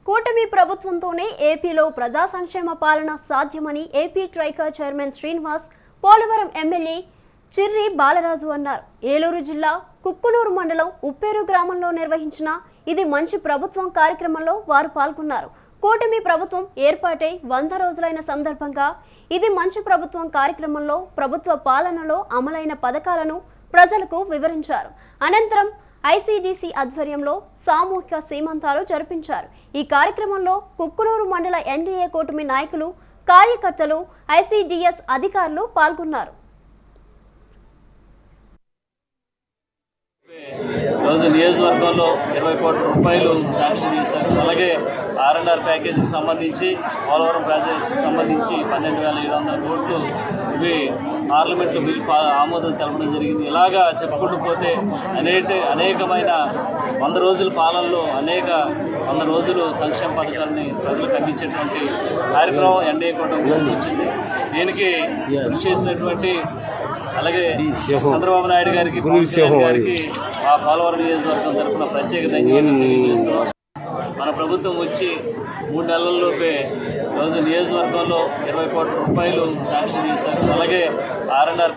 కూటమి ప్రభుత్వంతోనే ఏపీలో ప్రజా సంక్షేమ పాలన సాధ్యమని AP TRICOR chairman Srinivas, Polavaram MLA Chirri Balaraju అన్నారు. ఏలూరు జిల్లా కుక్కునూరు మండలం ఉప్పేరు గ్రామంలో నిర్వహించిన ఇది మంచి ప్రభుత్వం కార్యక్రమంలో వారు పాల్గొన్నారు. కూటమి ప్రభుత్వం ఏర్పాటై 100 రోజులైన సందర్భంగా ఇది మంచి ప్రభుత్వం కార్యక్రమంలో ప్రభుత్వ పాలనలో అమలైన పథకాలను ప్రజలకు వివరించారు. అనంతరం ఐసీడీసీ ఆధ్వర్యంలో సామూహిక సీమంతాలు జరిపించారు. ఈ కార్యక్రమంలో కుక్కునూరు మండల ఎన్డీఏ కూటమి నాయకులు, కార్యకర్తలు, ఐసీడీఎస్ అధికారులు పాల్గొన్నారు. రోజు నియోజకవర్గంలో 20 కోట్ల రూపాయలు శాంక్షన్ చేశారు. అలాగే R&R ప్యాకేజీకి సంబంధించి, పోలవరం ప్రాజెక్టుకి సంబంధించి 12,700 కోట్లు ఇవి పార్లమెంట్లో బిల్ ఆమోదం తెలపడం జరిగింది. ఇలాగా చెప్పుకుంటూ పోతే అనేకమైన 100 రోజుల పాలనలో 100 రోజులు సంక్షేమ పథకాలని ప్రజలకు అందించేటువంటి కార్యక్రమం ఎన్డీఏ కూటమి తీసుకొచ్చింది. దీనికి కృషి చేసినటువంటి అలాగే చంద్రబాబు నాయుడు గారికి, పవన్ కళ్యాణ్ గారికి ఆ పోలవరం నియోజకవర్గం తరఫున ప్రత్యేక ధన్యవాదాలు తెలియజేస్తున్నాం. మన ప్రభుత్వం వచ్చి 3 నెలల్లోపే రోజు నియోజకవర్గంలో 20 కోట్ల రూపాయలు శాంక్షన్ చేశారు. అలాగే R&R